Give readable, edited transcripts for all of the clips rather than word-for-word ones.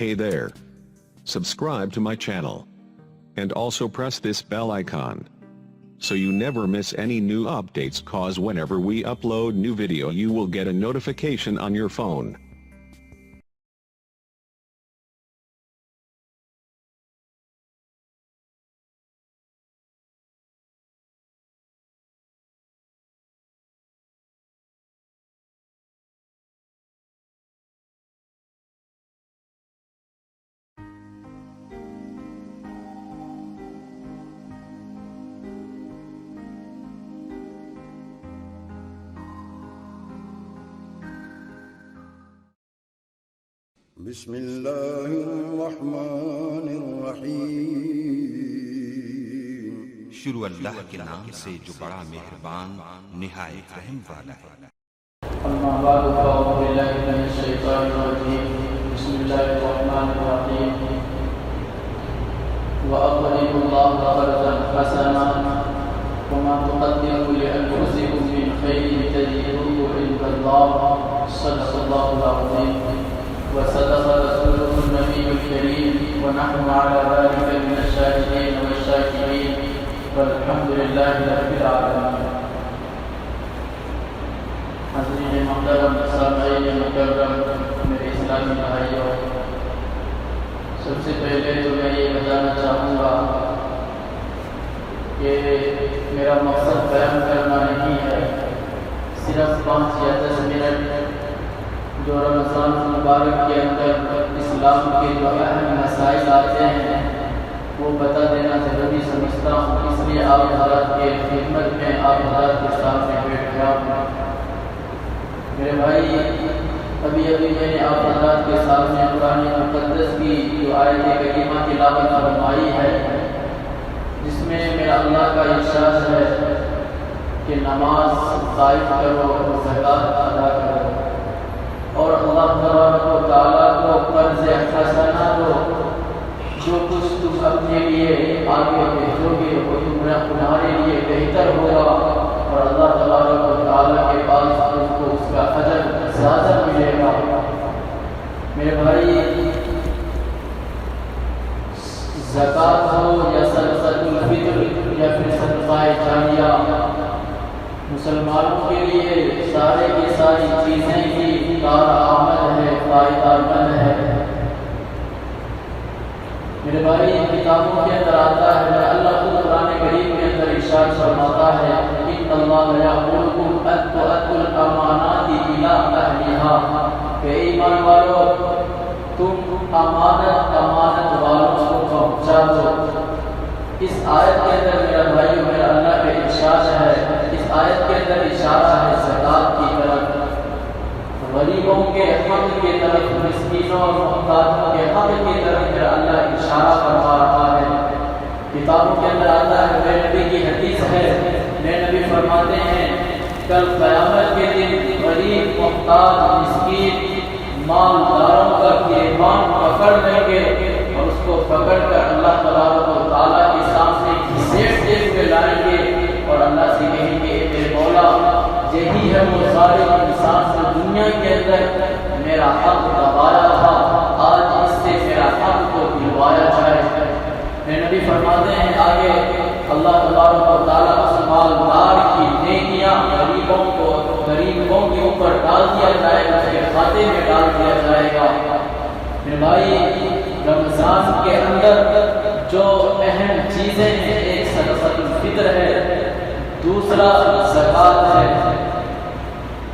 Hey there. Subscribe to my channel. And also press this bell icon, so you never miss any new updates, cause whenever we upload new video you will get a notification on your phone. بسم الله الرحمن الرحیم۔ شروع اللہ کے نام سے جو بڑا مہربان نہایت رحم والا ہے۔ اما بعد فاعوذ باللہ من الشیطان الرجیم، بسم اللہ الرحمن الرحیم۔ وَأَقْرِضُوا اللَّهَ قَرْضًا حَسَنًا وَمَا تُقَدِّمُوا لِأَنفُسِكُم مِّنْ خَيْرٍ تَجِدُوهُ عِندَ اللَّهِ صدق الله العظيم وصدق رسوله النبي الكريم ونحن على ذلك من الشاهدين والشاكرين والحمد لله رب العالمين۔ حضرین محترم، سامعین مکرم، میرے اسلامی بھائیوں، سب سے پہلے تو میں یہ بتانا چاہوں گا کہ میرا مقصد بیان کرنا نہیں ہے، صرف 5 یا 10 منٹ جو رمضان المبارک کے اندر اسلام کے جو اہم مسائل آتے ہیں وہ بتا دینا ضروری سمجھتا ہوں، اس لیے آپ حضرات کے خدمت میں آپ حضرات کے سامنے بیٹھ گیا ہوں۔ میرے بھائی، ابھی میں نے آپ حضرات کے سامنے قرآن مقدس کی جو آیت کریمہ تلاوت فرمائی ہے، جس میں میرا اللہ کا ارشاد ہے کہ نماز قائم کرو، زکوٰۃ ادا کرو، اور اللہ تبارک و تعالیٰ کو قرض حسنہ دو، جو کچھ تم اپنے لیے آگے بھیجو گے وہ تمہارے لیے بہتر ہوگا، اور اللہ تبارک و تعالیٰ کے پاس تم کو اس کا اجر زیادہ ملے گا۔ میرے بھائی، زکوٰۃ ہو یا صدقۃ الفطر یا پھر صدقہ جاریہ، مسلمانوں کے لیے سارے کی ساری چیزیں ہی کارآمد ہے، فائدہ مند ہے۔ میرے بھائی، کتابوں کے اندر آتا ہے، اللہ خود قرآن کریم کے اندر ارشاد فرماتا ہے ان اللہ یأمرکم ان تؤدوا الامانات الی اہلہا، کہ ایمان والو تم امانت والوں کو پہنچا دو۔ اس آیت کے اندر میرا بھائی میرا اللہ کا ارشاد ہے، اس آیت کے اندر اشارہ ہے زکوٰۃ کی طرف، غریبوں کے حق کی طرف، مسکینوں اور محتاجوں کے حق کی طرف میرا اللہ اشارہ فرما رہا ہے۔ کتابوں کے اندر آتا ہے، میرے نبی کی حدیث ہے، میرے نبی فرماتے ہیں کل قیامت کے دن غریب، محتاج، مسکین، مالداروں کا گریبان پکڑ لیں گے اور اس کو پکڑ کر اللہ تبارک و تعالیٰ کے سامنے گھسیٹ کے لائیں گے اور اللہ سے کہیں گے اے مولا، یہی ہے وہ ظالم انسان جو دنیا کے اندر میرا حق دبایا تھا، آج اس سے میرا حق کو دلوایا جائے۔ میرے نبی فرماتے ہیں آگے، اللہ تبارک و تعالیٰ اس مالدار کی نیکیاں غریبوں کے اوپر ڈال دیا جائے گا، اس کے کھاتے میں ڈال دیا جائے گا۔ میرے بھائی، رمضان کے اندر جو اہم چیزیں ہیں، ایک صدقۃ الفطر ہے، دوسرا زکوٰۃ ہے۔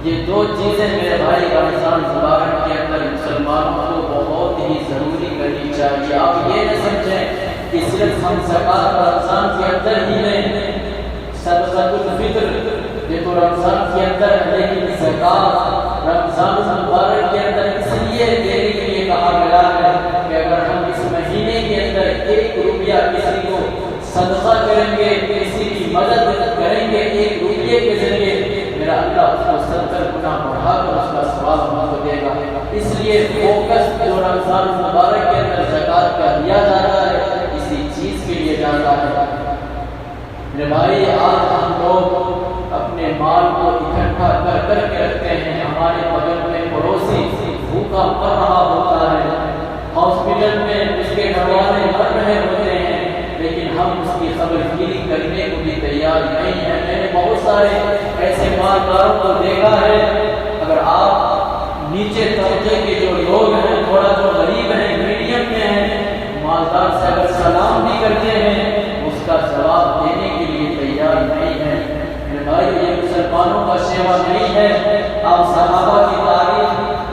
یہ 2 چیزیں میرے بھائی رمضان مبارک کے اندر مسلمانوں کو بہت ہی ضروری کرنی چاہیے۔ آپ یہ نہ سمجھیں کہ صرف ہم زکوٰۃ رمضان کے اندر ہی لیں، صدقۃ الفطر یہ تو رمضان کے اندر ہے، لیکن زکوٰۃ رمضان مبارک کے اندر اس لیے دینے کے لیے کہا گیا ہے کہ اگر ہم اس مہینے کے اندر 1 روپیہ کسی کو صدقہ کریں گے، کسی کی مدد کریں گے 1 روپیے کے ذریعے، میرا اللہ اس کو 70 گنا بڑھا کر اس کا ثواب ہم کو دے گا۔ اس لیے فوکس جو رمضان مبارک کے اندر زکوٰۃ کا دیا جاتا ہے، اسی چیز کے لیے جاتا ہے۔ میرے بھائی، آج ہم لوگ اپنے مال کو اکٹھا کر کے رکھتے ہیں، ہمارے بغل میں پڑوسی بھوکا مر رہا ہوتا ہے، ہاسپٹل رہے ہوتے ہیں لیکن ہم اس کی خبر گیری کرنے کو بھی تیار نہیں ہیں۔ میں نے بہت سارے ایسے مالداروں کو دیکھا ہے، اگر آپ نیچے طبقے کے جو لوگ ہیں، تھوڑا جو غریب ہیں، میڈیم میں ہیں، مالدار سے اگر سلام بھی کرتے ہیں اس کا جواب دینے کے لیے تیار نہیں ہے۔ میرے بھائی یہ مسلمانوں کا سیوا نہیں ہے۔ آپ صحابہ کی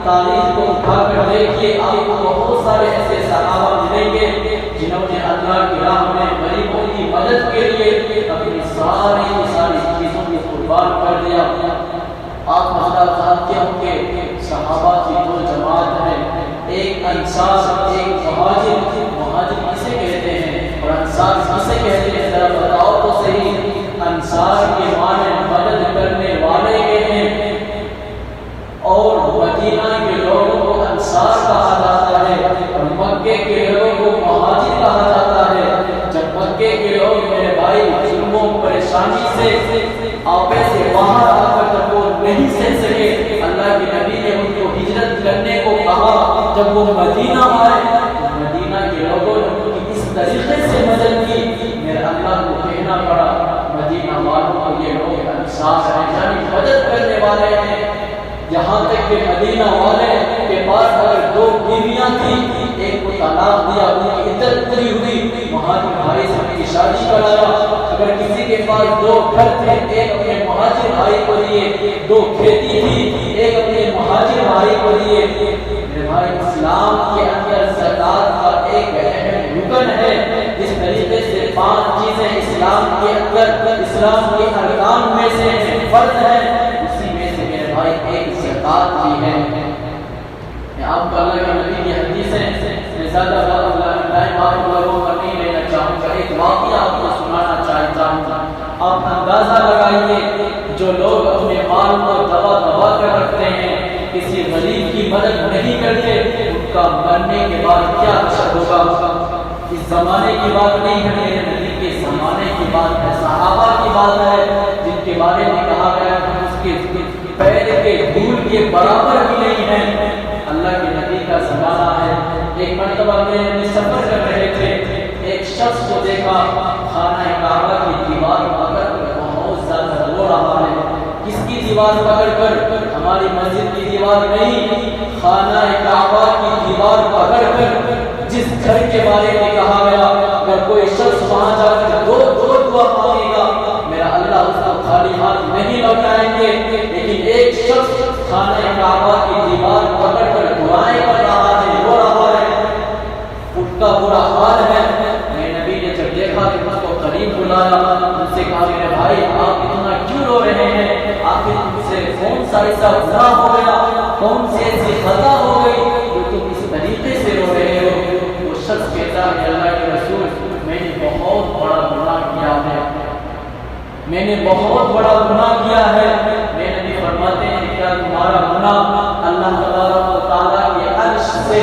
تاریخ کو اٹھا کر دیکھیے، آپ کو بہت سارے ایسے صحابہ ملیں گے جنہوں نے اللہ کی راہ میں غریبوں کی مدد کے لیے اپنی ساری چیزوں کو قربان کر دیا۔ آپ حضرات جانتے ہوں کہ صحابہ کی دو جماعت ہے، ایک انصار، ایک مہاجر کسے کہتے ہیں اور انصار کسے کہتے ہیں؟ ذرا بتاؤ تو صحیح۔ انصار کے معنی مدد کرنے والے کے ہیں، اور مدینہ کے لوگوں کو انصار کہا جاتا ہے اور مکے کے لوگوں کو مہاجر کہا جاتا ہے۔ جب مکے کے لوگ میرے بھائی ظلموں پریشانی سے آپے سے باہر آ کر جب وہ نہیں سہ سکے، اللہ کے نبی نے ان کو ہجرت کرنے کو کہا۔ جب وہ مدینہ آئے تو مدینہ کے لوگوں نے ان کی اس طریقے سے مدد کی، میرے اللہ کو کہنا پڑا مدینہ والوں کو یہ لوگ انصار ہیں، یعنی مدد کرنے والے ہیں۔ یہاں تک کہ مدینہ والے کے پاس اگر دو بیویاں تھیں، ایک کو طلاق دیا، ان کی عدت پوری ہوئی، مہاجر بھائی سے ان کی شادی کرایا۔ اگر کسی کے پاس دو گھر تھے، ایک اپنے مہاجر بھائی کو دیے، دو کھیتی تھی، ایک اپنے مہاجر بھائی کو دیے۔ میرے بھائی اسلام کے اندر زکوٰۃ کا ایک اہم رکن ہے۔ اس طریقے سے 5 چیزیں اسلام کے اندر، اسلام کے ارکان میں سے فرض ہیں، ایک زکوٰۃ بھی ہے۔ میں آپ کو اللہ کے نبی کی حدیثیں میں زیادہ ٹائم آپ لوگوں کا نہیں لینا چاہوں گا، ایک واقعہ آپ کو سنانا چاہتا ہوں۔ آپ اندازہ لگائیے جو لوگ اپنے مال کو دبا کر رکھتے ہیں، کسی غریب کی مدد نہیں کرتے، ان کا مرنے کے بعد کیا اثر ہوگا۔ اس زمانے کی بات نہیں ہے، میرے نبی کے زمانے کی بات ہے، صحابہ کی بات ہے، جن کے بارے میں کہا گیا کہ اس کے پیر کے دھول کے برابر بھی نہیں ہے۔ اللہ کے نبی کا زمانہ ہے۔ ایک مرتبہ میں سفر کر رہے تھے، ایک شخص کو دیکھا خانہ کعبہ کی دیوار پکڑ کر بہت زیادہ رو رہا ہے۔ کس کی دیوار پکڑ کر؟ ہماری مسجد کی دیوار نہیں، خانہ کعبہ کی دیوار پکڑ کر۔ جس گھر کے بارے میں کہا گیا اگر کوئی شخص وہاں جا کر دو دعا مانگے گا، میرا اللہ اس کو خالی ہاتھ نہیں لوٹائیں گے، لیکن ایک شخص خانہ کعبہ کی دیوار پکڑ کر دعائیں کر رہا ہے، رو رہا ہے، اس کا برا حال ہے۔ میرے نبی نے جب دیکھا کہ اس کو قریب بلایا، ان سے کہا میرے بھائی آپ اتنا کیوں رو رہے ہیں؟ آخر تم سے کون سا ایسا گناہ ہو گیا، کون سی ایسی خطا ہو گئی جو تم اس طریقے سے رو رہے ہو؟ وہ شخص کہتا ہے اللہ کے رسول میں نے بہت بڑا گناہ کیا ہے، میں نے بہت بڑا گناہ کیا ہے۔ میرے نبی فرماتے ہیں کیا تمہارا گناہ اللہ تبارک و تعالیٰ کے عرش سے،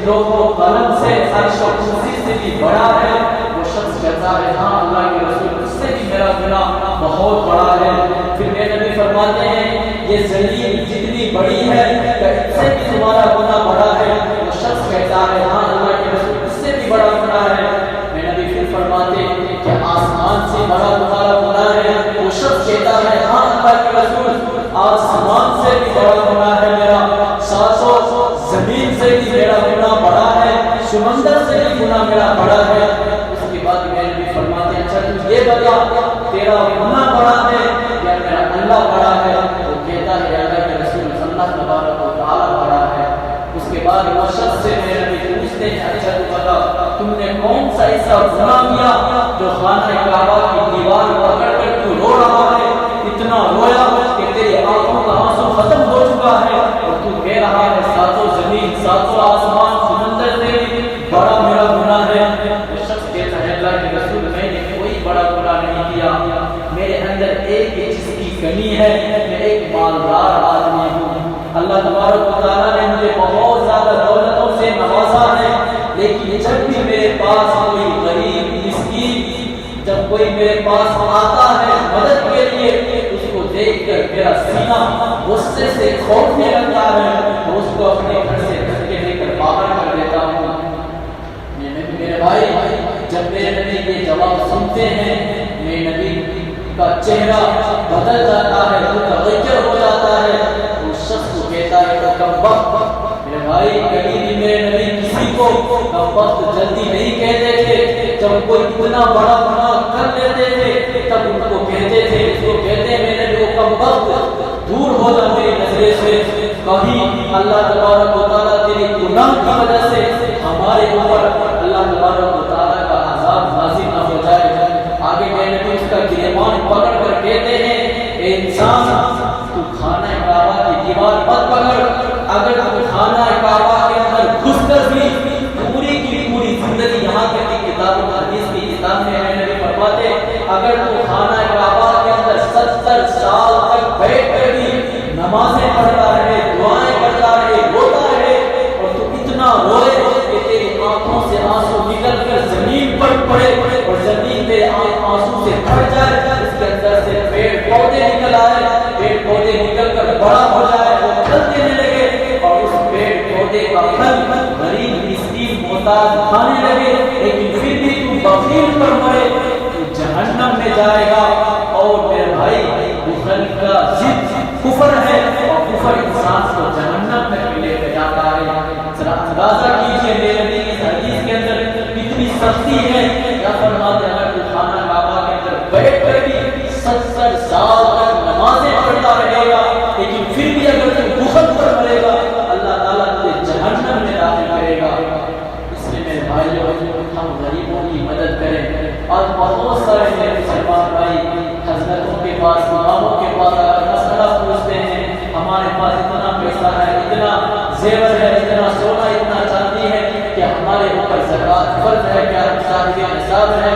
لوح و قلم سے، عرش و کرسی سے بھی بڑا ہے؟ وہ شخص کہتا ہے ہاں اللہ کے رسول اس سے بھی میرا گناہ بہت بڑا ہے۔ پھر میرے نبی فرماتے ہیں یہ زمین جتنی بڑی ہے کیا اس سے بھی تمہارا گناہ بڑا ہے؟ وہ شخص کہتا ہے ہاں اللہ کے رسول اس سے بھی بڑا گناہ ہے۔ میرے نبی پھر فرماتے ہیں کہ آسمان سے بڑا تمہارا گناہ ہے؟ وہ شخص کہتا ہے ہاں اللہ کے رسول آسمان سے بھی بڑا گناہ ہے میرا، ساتوں زمین سے بھی میرا گناہ بڑا ہے، سمندر سے بھی گناہ میرا بڑا ہے۔ اس کے بعد میرے نبی فرماتے ہیں اچھا تو یہ بتا تیرا گناہ بڑا ہے یا میرا اللہ بڑا ہے؟ وہ کہتا ہے اللہ کے رسول اللہ تبارک و تعالیٰ بڑا ہے۔ اس کے بعد وہ شخص سے میرے نبی پوچھتے ہیں اچھا تو بتا تم نے کون سا ایسا گناہ کیا جو خانہ کعبہ کی دیوار پکڑ کر تو رو رہا ہے، اتنا رویا کہ تیری آنکھوں کا آنسو ختم ہو چکا ہے اور تو کہہ رہا ہے ساتوں زمین ساتوں آسمان سمندر سے بڑا میرا گناہ ہے؟ وہ شخص کہتا ہے اللہ کے رسول میں نے کوئی بڑا گناہ نہیں کیا، میرے اندر ایک چیز کی کمی ہے، میں ایک مالدار آدمی ہوں، اللہ تبارک و تعالیٰ نے مجھے بہت زیادہ دولتوں سے نوازا ہے، لیکن جب بھی میرے پاس کوئی غریب مسکین جب کوئی میرے پاس آتا ہے مدد کے لیے اس کو دیکھ کر میرا سینہ غصے سے کھولنے لگتا ہے، تو اس کو اپنے گھر سے دھکے دے کر باہر کر دیتا ہوں۔ میرے بھائی جب میرے نبی یہ جواب سنتے ہیں میرے نبی کا چہرہ بدل جاتا ہے، متغیر ہو جاتا ہے، اس شخص کو کہتا ہے کہ کم وقت میرے بھائی کبھی بھی میرے نبی کسی کو کم وقت جلدی نہیں کہتے تھے، جب کوئی اتنا بڑا گناہ کر لیتے تھے تب ان کو کہتے تھے، اس کو کہتے ہیں میرے نبی کو کم وقت دور ہو جا میری نظریں سے، کہیں اللہ تبارک و تعالیٰ تیری گناہ کی وجہ سے ہمارے اوپر اللہ تبارک و تعالیٰ کا عذاب نازل نہ ہو جائے۔ آگے میرے نبی اس کا گریبان پکڑ کر کہتے ہیں اے انسان تو خانہ کعبہ کی دیوار مت پکڑ، اگر تو خانہ کعبہ کے اندر گھس کر بھی پوری کی پوری زندگی یہاں تک کہ کتاب الحدیث کی کتاب میں میرے نبی فرماتے اگر تو خانہ کعبہ کے اندر 70 سال تک بیٹھ کر بھی نمازیں پڑھتا رہے، دعائیں کرتا رہے، روتا رہے اور تو اتنا روئے کہ تیری آنکھوں سے آنسو نکل کر زمین پر پڑے اور زمین پہ آنسو سے بھر جائے، اس کے اندر سے پیڑ پودے نکل آئے، پیڑ پودے نکل کر بڑا ہو جائے، وہ پھل دینے لگے اور اس پیڑ پودے کا پھل غریب مسکین محتاج کھانے لگے، لیکن پھر بھی تو بخیل پر مرے تو جہنم میں جائے گا۔ اور میرے بھائی بخل کا ضد کفر ہے اور کفر انسان کو جہنم میں لے کے جاتا ہے۔ ذرا اندازہ کیجئے میرے نبی کی حدیث کے اندر کتنی سختی ہے، کیا فرماتے ہیں اگر تو خانہ کعبہ کے اندر بیٹھ کر بھی 70 سال تک نمازیں پڑھتا رہے گا لیکن پھر بھی اگر تو بخل پر مرے گا اللہ تعالیٰ تجھے جہنم میں داخل کرے گا۔ اس لیے میرے بھائیوں ہم غریبوں کی مدد کریں اور بہت سارے میرے مسلمان بھائی حضرتوں کے پاس اماموں کے پاس مسئلہ پوچھتے ہیں ہمارے پاس اتنا پیسہ ہے، اتنا زیور ہے، اتنا سونا، اتنا چاندی ہے کہ ہمارے اوپر زکوٰۃ فرض ہے، کیا صاحب نصاب ہے؟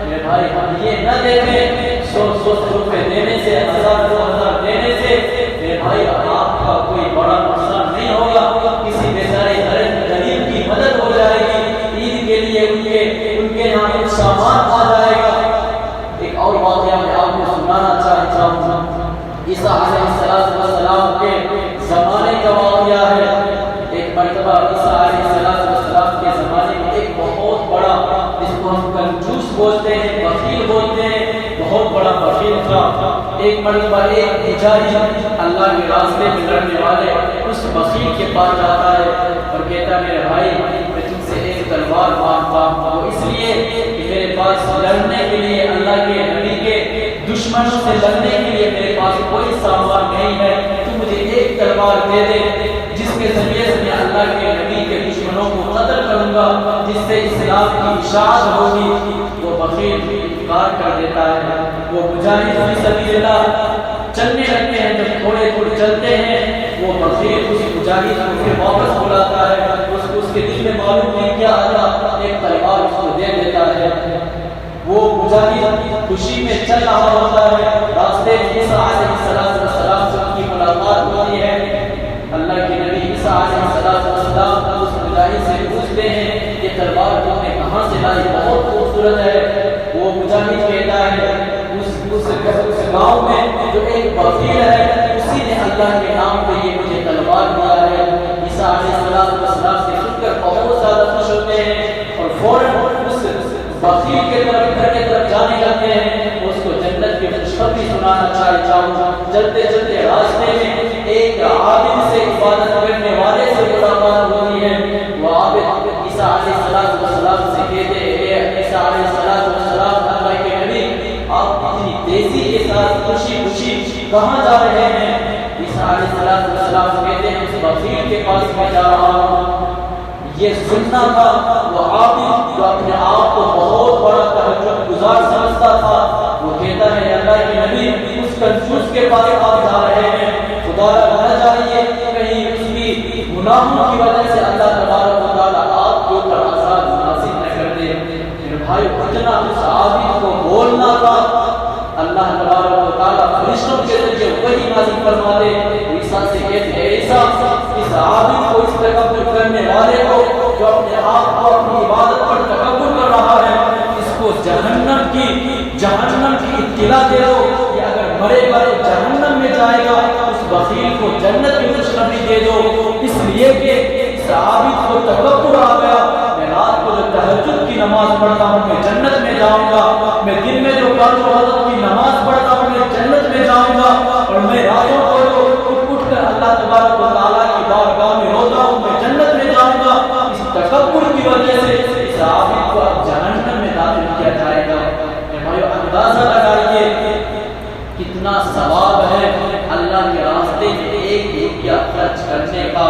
میرے بھائی ہم یہ نہ دیکھیں 100 روپے دینے سے 1000 2000 دینے سے میرے بھائی آپ کا کوئی بڑا نقصان نہیں ہوگا، کسی بیچارے غریب کی مدد ہو جائے گی، عید کے لیے ان کے یہاں کچھ سامان آ جائے گا۔ ایک اور واقعہ میں آپ کو سنانا چاہتا ہوں، عیسیٰ علیہ السلام کے زمانے کا واقعہ ہے۔ ایک مرتبہ عیسیٰ علیہ السلام کے زمانے میں ایک بہت بڑا، جس کو ہم کنجوس بولتے ہیں، بخیل بولتے ہیں، بہت بڑا بخیل تھا۔ ایک مرتبہ ایک مجاہد اللہ کے راستے میں لڑنے والے اس بخیل کے پاس جاتا ہے اور کہتا ہے میرے بھائی میں تم سے ایک تلوار مانگتا ہوں، وہ اس لیے کہ میرے پاس لڑنے کے لیے اللہ کے نبی کے دشمنوں سے لڑنے کے لیے میرے پاس کوئی سامان نہیں ہے، تو مجھے ایک تلوار دے دے جس کے ذریعے سے میں اللہ کے نبی کے دشمنوں کو قتل کروں گا، جس سے اسلام کی اشاعت ہوگی۔ وہ بخیل انکار کر دیتا ہے۔ وہ مجاہد فی سبیل اللہ چلنے لگتے ہیں، جب تھوڑے تھوڑے چلتے ہیں وہ بخیل اس مجاہد کو پھر واپس بلاتا ہے، اس کے دل میں معلوم نہیں کیا آتا، ایک تلوار اس کو دے دیتا ہے۔ وہ مجاہد خوشی میں چل رہا ہوتا ہے، راستے میں عیسیٰ علیہ السلام سے ان کی ملاقات ہوتی ہے۔ اللہ کے نبی عیسیٰ علیہ السلام اس مجاہد سے پوچھتے ہیں یہ تلوار تم نے کہاں سے لائی، بہت خوبصورت ہے۔ وہ مجاہد کہتا ہے اس گاؤں میں جو ایک بخیل ہے اسی نے اللہ کے نام پہ یہ مجھے تلوار دیا ہے۔ عیسیٰ علیہ السلام سے سن کر بہت زیادہ خوش ہوتے ہیں اور فوراً اس بخیل کے طرف گھر کے طرف جانے لگتے ہیں، اس کو جنت کی خوشخبری سنانا چاہتا ہوں۔ چلتے چلتے راستے میں ایک عابد سے عبادت کرنے والے سے ملاقات ہوتی ہے۔ وہ عابد عیسیٰ علیہ السلام سے کہتے ہیں عیسیٰ علیہ السلام اللہ کے نبی آپ اتنی تیزی کے ساتھ خوشی خوشی کہاں جا رہے ہیں؟ عیسیٰ علیہ السلام کہتے ہیں اس بخیل کے پاس میں جا رہا ہوں۔ یہ سننا تھا وہ عابد جو اپنے آپ کو بہت بڑا تہجد گزار سمجھتا تھا، وہ کہتا ہے اللہ کے نبی اس کنجوس کے پاس آپ جا رہے ہیں، خدا نہ چاہیے کہیں اس کی گناہوں کی وجہ سے اللہ تبارک و تعالیٰ آپ کے اوپر عذاب نازل نہ کر دے۔ میرے بھائی اتنا اس عابد کو بولنا تھا، اللہ تبارک و تعالیٰ فرشتوں کے ذریعے وہی نازل فرما دے۔ عیسیٰ سے کہتے ہیں عیسیٰ اس عابد کو، اس تکبر کرنے والے کو جو اپنے آپ کو اپنی عبادت پر تکبر کر رہا ہے، اس کو جہنم کی اطلاع دے دو کہ اگر مرے گا تو جہنم میں جائے گا، اس بخیل کو جنت کی خوشخبری دے دو، اس لیے کہ اس عابد کو تکبر آ گیا۔ میں رات کو جو تہجد کی نماز نماز پڑھتا ہوں میں جنت میں جاؤں گا، میں دن میں جو 5 وقت کی نماز پڑھتا ہوں میں جنت میں جاؤں گا، اور میں راتوں کو جو اٹھ کر اللہ تبارک و تعالیٰ کی بارگاہ میں روتا ہوں میں جنت میں جاؤں گا، اس تکبر کی وجہ سے اس عابد کو اب جہنم میں داخل کیا جائے گا۔ بھائیو اندازہ لگائیے کتنا ثواب ہے اللہ کے راستے میں ایک روپیہ خرچ کرنے کا۔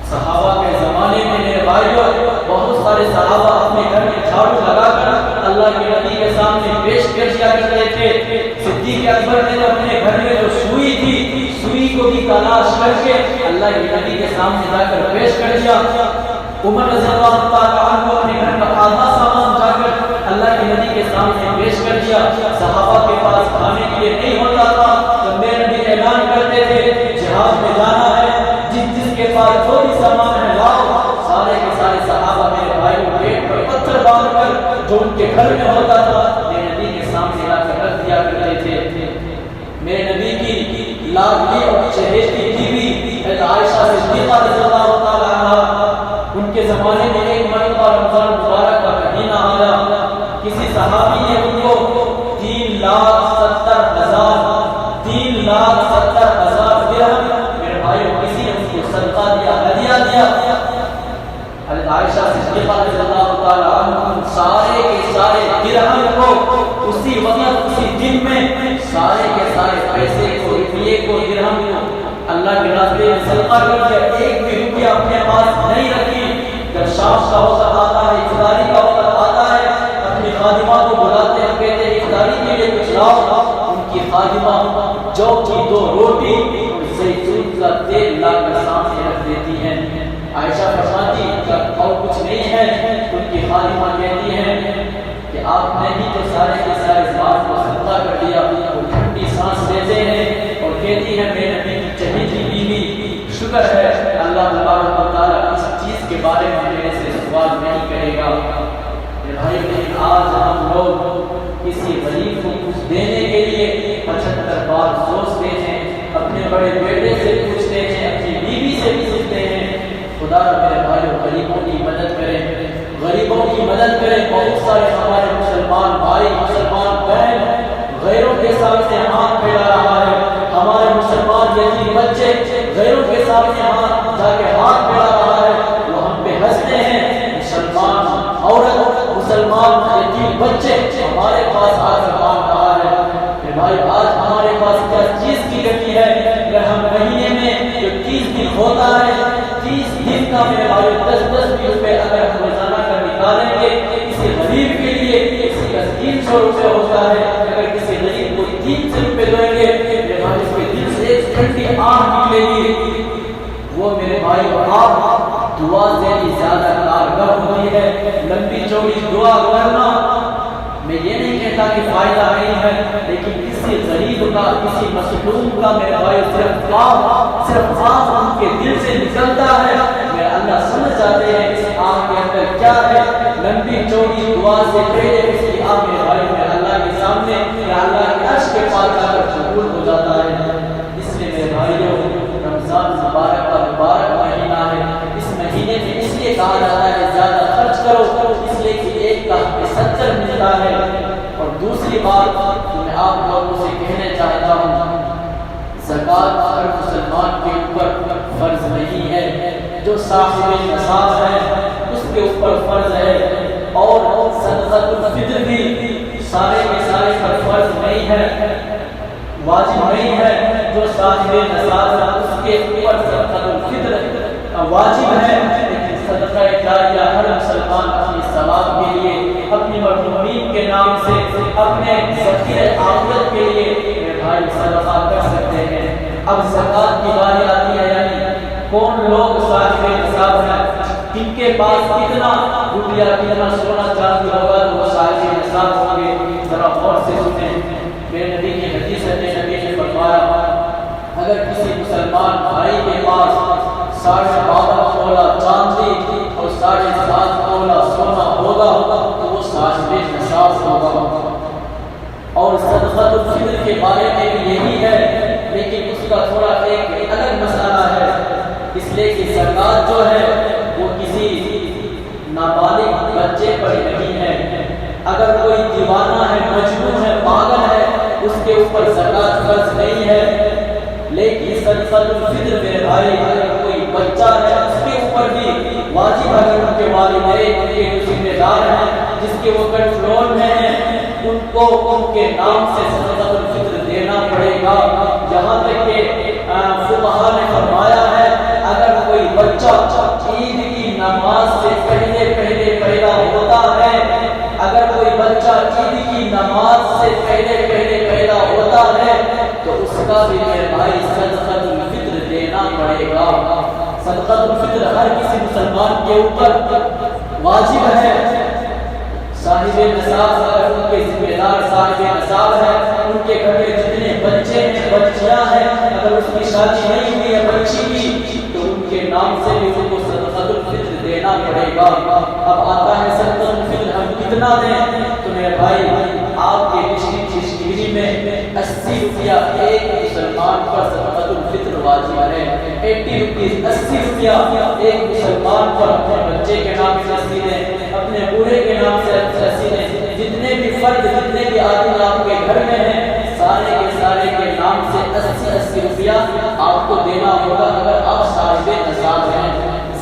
صحابہ کے زمانے میں میرے بھائیوں بہت سارے صحابہ اپنے گھر میں جھاڑو لگا کر اللہ کے نبی کے سامنے پیش کر دیا کرتے تھے۔ صدیق اکبر نے جو اپنے گھر میں جو سوئی تھی، سوئی کو بھی تلاش کر کے اللہ کے نبی کے سامنے جا کر پیش کر دیا۔ عمر رضی اللہ تعالیٰ عنہ اپنے گھر کا آدھا سامان جا کر اللہ کے نبی کے سامنے پیش کر دیا۔ صحابہ کے پاس کھانے کے لیے نہیں ہوتا تھا تو میرے نبی اعلان کرتے تھے جہاد میں جانا ہے، جس کے پاس جو بھی سامان ہے لاؤ۔ سارے کے سارے صحابہ میرے بھائیوں پیٹ پر پتھر باندھ کر جو ان کے گھر میں ہوتا تھا میرے نبی کے سامنے لا کر رکھ دیا کرتے تھے۔ میرے نبی کی لاڈلی اور چہیتی بیوی عائشہ صدیقہ رضی اللہ تعالیٰ عنہا، ان کے زمانے میں ایک مرتبہ رمضان مبارک کا مہینہ آیا، کسی صحابی نے ان کو 3,70,000 درہم میرے بھائیوں کسی نے ان کو صدقہ دیا، ہدیہ دیا۔ حضرت عائشہ صدیقہ رضی اللہ تعالیٰ عنہ سارے کے سارے درہم کو اسی وقت اسی دن میں سارے کے سارے پیسے کو، روپیے کو، درہم کو اللہ کے راستے میں صدقہ کر دیا، ایک بھی روپیہ اپنے پاس نہیں رکھی۔ جب شام کا وقت آتا ہے، افطاری کا وقت آتا ہے، اپنی خادمہ کو بلاتے ہیں، کہتے ہیں افطاری کے لیے کچھ لاؤ۔ ان کی خادمہ جو کی 2 روٹی اور زیتون کا تیل لا کر سامنے رکھ دیتی ہیں۔ عائشہ فرماتی جب اور کچھ نہیں ہے تو ان کی خادمہ کہتی ہے کہ آپ نے بھی تو سارے کے سارے بات کو صدقہ کر دیا۔ وہ ٹھنڈی سانس لیتے ہیں اور کہتی ہے میرے نبی کی چہیتی بیوی شکر ہے اللہ تبارک و تعالیٰ اس چیز کے بارے میں میرے سے سوال نہیں کرے گا۔ میرے بھائی لیکن آج ہم لوگ کسی غریب کو کچھ دینے کے لیے 75 بار سوچتے ہیں، اپنے بڑے بیٹے سے پوچھتے ہیں، اپنی بیوی سے بھی پوچھتے ہیں۔ خدا میرے بھائیوں غریبوں کی مدد کریں، غریبوں کی مدد کریں۔ بہت سارے ہمارے مسلمان بھائی، مسلمان بہن غیروں کے سامنے ہاتھ پھیلا رہا ہے، ہمارے مسلمان یتیم بچے غیروں کے سامنے جا کے ہاتھ پھیلا رہا ہے، وہ ہم پہ ہنستے ہیں۔ مسلمان عورت، مسلمان یتیم بچے ہمارے پاس آ کر مانگ رہا ہے۔ میرے بھائی آج ہمارے پاس کیا چیز کی کمی ہے؟ اگر ہم مہینے میں جو 30 دن ہوتا ہے، 30 دن کا میرے بھائی 10 روپے اگر ہم روزانہ کا نکالیں گے، کسی غریب کے لیے کسی کا 300 روپے ہوتا ہے۔ اگر کسی غریب کو 300 روپے دیں گے میرے بھائی اس کے دل سے ایک ٹھنڈی آنکھ نکلے گی۔ وہ میرے بھائی آپ دعا سے بھی زیادہ کارگر ہوتی ہے۔ لمبی چوڑی دعا کرنا میں یہ نہیں کہتا کہ فائدہ نہیں ہے، لیکن کسی غریب کا، کسی مظلوم کا میرے بھائی صرف آپ ان کے دل سے نکلتا ہے۔ میرے اللہ سمجھ جاتے ہیں اس آنکھ کے اندر کیا ہے۔ لمبی چوڑی دعا سے پہلے اس کی آپ میرے بھائی میں اللہ کے سامنے یا اللہ کے عرش کے پاس جا کر قبول ہو جاتا ہے۔ اس لیے میرے بھائیوں رمضان مبارک کا مبارک مہینہ ہے، اس مہینے میں اس لیے کہا جاتا ہے زیادہ خرچ کرو، اس لیے کہ 1 کا 70 ملتا ہے۔ اور دوسری بات جو میں آپ لوگوں سے کہنا چاہتا ہوں، زکوٰۃ ہر مسلمان کے اوپر فرض نہیں ہے، جو صاحب نصاب ہے اس کے اوپر فرض ہے، اور صدقۃ الفطر بھی سارے کے سارے پر فرض نہیں ہے، واجب نہیں ہے۔ جو صاحب نصاب ہے اس کے اوپر صدقۃ الفطر واجب ہے، لیکن صدقہ جاریہ ہر مسلمان اپنی ثواب کے لیے، اپنی مرحومین کے نام سے، اپنے ذخیرہ آخرت کے لیے میرے بھائی صدقہ کر سکتے ہیں۔ اب زکوٰۃ کی باری آتی ہے، یعنی کون لوگ صاحب نصاب ہیں، کن کے پاس کتنا روپیہ، کتنا سونا چاندی ہوگا تو وہ صاحب نصاب ہوں گے۔ ذرا غور سے سنیں، میرے نبی کی حدیث ہے، نبی نے فرمایا اگر کسی مسلمان بھائی کے پاس 12.5 تولہ چاندی اور 7.5 تولہ سونا ہوگا تو وہ صاحب نصاب ہوگا۔ اور صدقۃ الفطر کے بارے میں بھی یہی ہے، لیکن اس کا تھوڑا ایک الگ مسئلہ ہے، اس لیے کہ زکوٰۃ جو ہے وہ کسی نابالغ بچے پر صدقۃ الفطر میرے بھائی اگر کوئی بچہ ہے اس کے اوپر بھی واجب ہے، ان کے والدین ان کے جو ذمہ دار ہیں جس کے وہ کنٹرول میں ہیں ان کو ان کے نام سے صدقۃ الفطر دینا پڑے گا۔ یہاں تک کہ فقہا نے فرمایا ہے اگر کوئی بچہ عید کی نماز سے پہلے پیدا ہوتا ہے، اگر کوئی بچہ عید کی نماز سے پہلے پیدا ہوتا ہے تو اس کا بھی میرے بھائی صدقۃ الفطر دینا پڑے گا۔ صدقۃ الفطر ہر کسی مسلمان کے اوپر واجب ہے۔ صاحب نصاب اگر ان کے ذمہ دار صاحب نصاب ہے، ان کے گھر میں جتنے بچے ہیں بچیاں ہیں، اگر اس کی شادی نہیں ہوئی ہے بچی کی تو ان کے نام سے بھی ان کو صدقۃ الفطر دینا پڑے گا۔ اب آتا ہے صدقۃ الفطر ہم کتنا دیں؟ تو میرے بھائی آپ کے ڈگری میں 80 روپیہ ایک مسلمان پر صدقۃ الفطر واجب ہے۔ 80 روپیز 80 روپیہ ایک مسلمان پر اپنے بچے کے نام سے رسیدیں، اپنے بوڑھے کے نام سے رسیدیں، جتنے بھی فرد جتنے بھی آدمی آپ کے گھر میں ہیں سارے کے نام سے 80 روپیہ آپ کو دینا ہوگا اگر آپ صاحب نصاب ہیں۔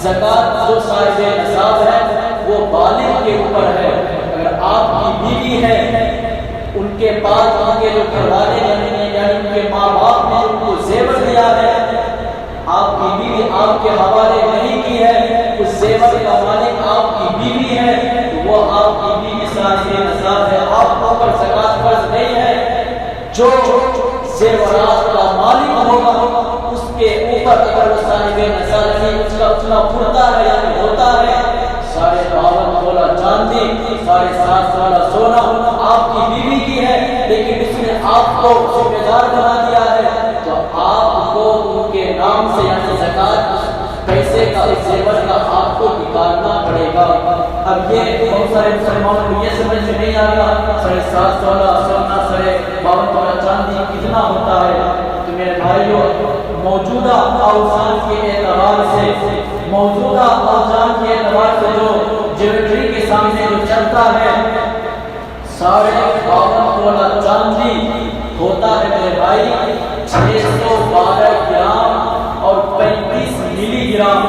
زکوٰۃ جو صاحب نصاب ہے وہ بالغ کے اوپر ہے۔ اگر آپ کی بیوی ہے ان کے پاس ان کے جو گھر والے یعنی ان کے ماں باپ نے ان کو زیور دیا ہے، آپ کی بیوی آپ کے حوالے نہیں کی ہے، اس زیور کا مالک آپ کی بیوی ہے تو وہ آپ کی بیوی صاحب نصاب ہے، آپ کو پر زکوٰۃ فرض نہیں ہے۔ جو زیورات کا مالک ہوگا اس کے اوپر اگر وہ صاحب نصاب نہیں اس کا اتنا پڑتا ہے یعنی ہوتا ہے 52 تولہ چاندی 7.5 تولہ سونا آپ کی بیوی کی ہے، لیکن اس نے آپ کو ذمہ دار بنا دیا ہے تو آپ کو ان کے نام سے یعنی زکوٰۃ پیسے کا اس زیور کا آپ کو نکالنا پڑے گا۔ اب یہ بہت سارے مسلمانوں کو یہ سمجھ میں نہیں آ رہا 7.5 تولہ سونا 52 تولہ چاندی کتنا ہوتا ہے۔ تو میرے بھائیوں موجودہ اوزان کے اعتبار سے جو جیولیٹری کے سامنے جو چلتا ہے 52 تولہ چاندی ہوتا ہے میرے بھائی 612 گرام اور 35 ملی گرام۔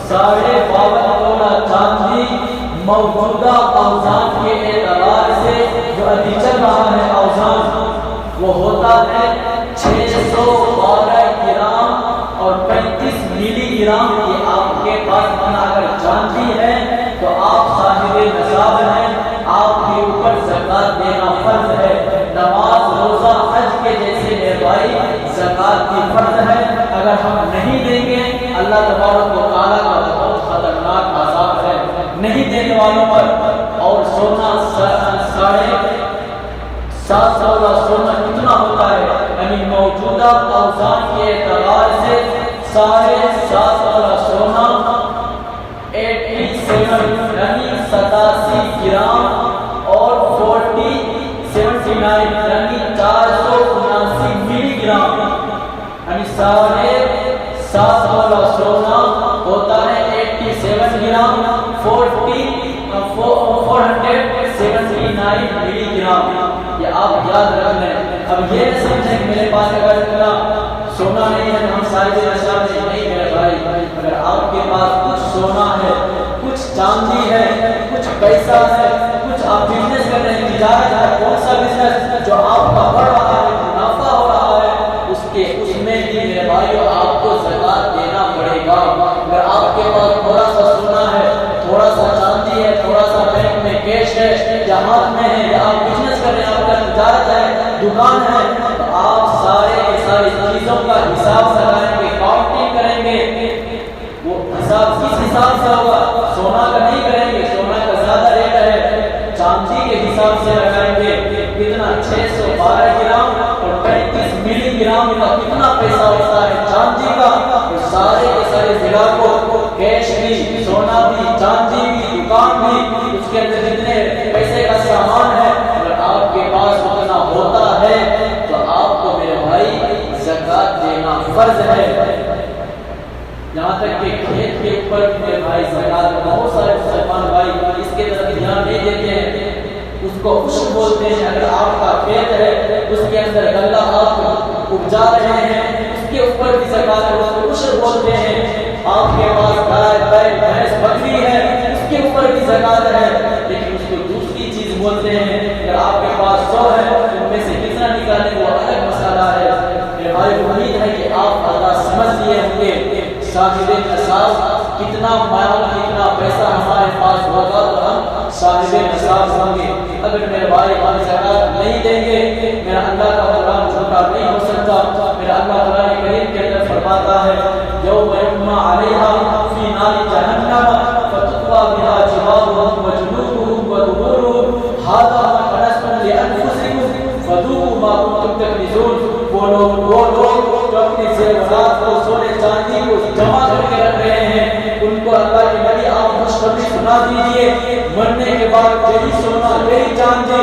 52 تولہ چاندی موجودہ اوزان کے اعتبار سے جو ابھی چل رہا ہے اوزان وہ ہوتا ہے 612 گرام اور 35 ملی گرام۔ یہ آپ کے پاس اگر چاندی ہے تو آپ صاحب نصاب ہیں، آپ کے اوپر زکوٰۃ دینا فرض ہے۔ نماز روزہ حج کے جیسے میرے بھائی زکوٰۃ کی فرض ہے، اگر ہم نہیں دیں گے اللہ تبارک و تعالیٰ کا بہت خطرناک عذاب ہے نہیں دینے والوں پر۔ اور سونا 7.5 تولہ سونا کتنا ہوتا ہے یعنی موجودہ اوزان کے اعتبار سے 7.5 تولہ سونا 87 یعنی 87 گرام اور 79 یعنی 479 ملی گرام یعنی 7.5 تولہ سونا ہوتا ہے 87 گرام 479 ملی گرام۔ یہ آپ یاد رکھ لیں۔ اب یہ نہ سمجھیں کہ میرے پاس اگر اتنا سونا نہیں ہے تو ہم صاحب نصاب نہیں میرے بھائی۔ اگر آپ کے پاس کچھ سونا ہے کچھ چاندی ہے کچھ پیسہ ہے کچھ آپ بزنس کر رہے ہیں تجارت ہے کون سا بزنس جو آپ کا بڑھ رہا ہے منافع ہو رہا ہے اس میں بھی میرے بھائیو آپ کو زکوٰۃ دینا پڑے گا۔ اگر آپ کے پاس تھوڑا سا سونا ہے تھوڑا سا چاندی ہے تھوڑا سا بینک میں کیش ہے یا ہاتھ میں ہے یا آپ بزنس کر رہے ہیں آپ کا تجارت ہے دکان ہے تو آپ ساری چیزوں کا حساب لگائیں گے کاؤنٹنگ کریں گے۔ وہ حساب کس حساب سے ہوگا؟ سونا کا نہیں کریں گے، سونا کا زیادہ ریٹ ہے، چاندی کے حساب سے لگائیں گے کتنا 612 گرام اور 35 ملی گرام کا کتنا پیسہ ہوتا ہے چاندی کا۔ سارے کے سارے ضلع کو کیش بھی سونا بھی چاندی بھی دکان بھی اس کے اندر جتنے پیسے کا سامان ہے اگر آپ کے پاس اتنا ہوتا ہے تو آپ کو میرے بھائی زکوٰۃ دینا فرض ہے۔ یہاں تک کہ کھیت کے اوپر میرے بھائی زکوٰۃ بہت سارے مسلمان بھائی اس کے طرف دھیان نہیں دیتے ہیں، اس کو عشر بولتے ہیں۔ اگر آپ کا کھیت ہے اس کے اندر غلہ آپ اپجا رہے ہیں اس کے اوپر بولتے ہیں آپ کے پاس گائے بیل بھینس بکری ہے اس کے اوپر بھی زکات ہے، لیکن اس کو دوسری چیز بولتے ہیں۔ اگر آپ کے پاس 100 ہے ان میں سے کتنا نکالیں وہ الگ مسئلہ ہے۔ میرے بھائی امید ہے کہ آپ اللہ سمجھ لیے ہوں گے صاحب نصاب کتنا مال کتنا پیسہ ہمارے پاس ہوگا تو ہم صاحب نصاب ہوں گے۔ اگر میرے بھائی ہم زکات نہیں دیں گے میرا اللہ کا قرآن جھوٹا نہیں ہو سکتا۔ میرا اللہ قرآن کریم کے اندر فرماتا ہے یوم یحمى علیہا فی نار جہنم فتقوی بہا جباہہم وجنوبہم وظہورہم ھذا ما کنزتم لانفسکم فذوقوا ما کنتم تکنزون۔ وہ لوگ جو اپنی زیورات کو سونے چاندی کو جمع کر کے رکھ رہے ہیں ان کو اللہ کے نبی آپ خوشخبری سنا دیجئے مرنے کے بعد یہی سونا یہی چاندی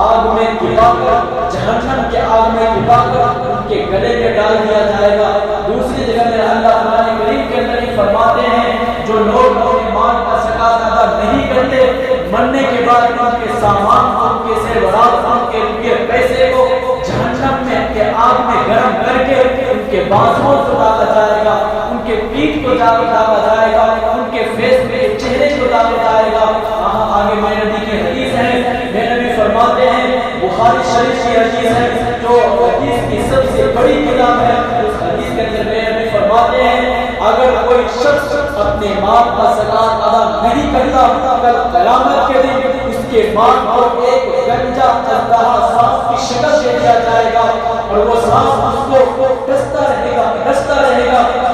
آگ میں دبا کر جہنم کے آگ میں دبا کر ان کے گلے میں ڈال دیا جائے گا۔ دوسری جگہ میں اللہ قرآن کریم کے اندر ہی فرماتے ہیں جو لوگ اپنے مال کا زکات ادا نہیں کرتے مرنے کے بعد ان کے سامان ان کے زیورات ان کے پیسے کو جہنم میں کے آگ میں گرم کر کے ان کے بازوؤں کو ڈالا جائے گا، ان کے پیٹھ کو ڈالا جائے گا، ان کے فیس پہ چہرے کو ڈالا جائے گا۔ وہاں آگے میرے نبی کی حدیث ہے، میرے نبی فرماتے ہیں بخاری شریف کی حدیث ہے جو حدیث کی سب سے بڑی کتاب ہے، اس حدیث کے اندر میرے نبی فرماتے ہیں اگر کوئی شخص اپنے مال کا زکات ادا نہیں کرتا کل قیامت کے دن اس کے مال کو ایک گنجا اژدہا سانپ کی شکل دے دیا جائے گا اور وہ سانپ اس کو ڈستا رہے گا۔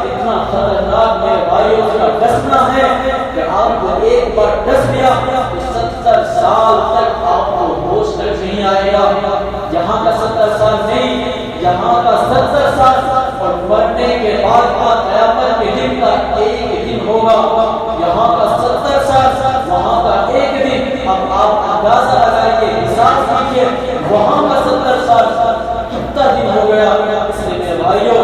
اتنا خطرناک میرے بھائیوں اس کا ڈسنا ہے کہ آپ کو ایک بار ڈس لیا تو 70 سال تک آپ کو ہوش تک نہیں آئے گا۔ یہاں کا 70 سال نہیں، یہاں کا 70 سال اور مرنے کے بعد کا قیامت کے دن کا ایک دن ہوگا۔ یہاں کا 70 سال وہاں کا ایک دن۔ اب آپ اندازہ لگائیے حساب کیجیے وہاں کا 70 سال کتنا دن ہو گیا۔ اس لیے میرے بھائیوں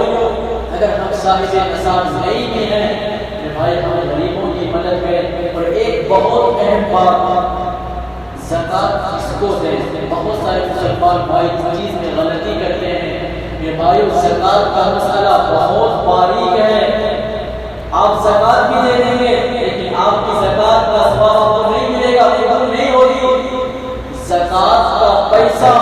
اگر ہم صاحب نصاب نہیں بھی ہیں میرے بھائی ہم غریبوں کی مدد کریں۔ اور ایک بہت اہم بات زکات کس کو دیں؟ بہت سارے مسلمان بھائی اس چیز میں غلطی کرتے ہیں۔ میرے بھائیو زکات کا مسئلہ بہت باریک ہے۔ آپ زکات بھی دے دیں گے لیکن آپ کی زکات کا ثواب آپ کو نہیں ملے گا، قبول نہیں ہوگی۔ زکات کا پیسہ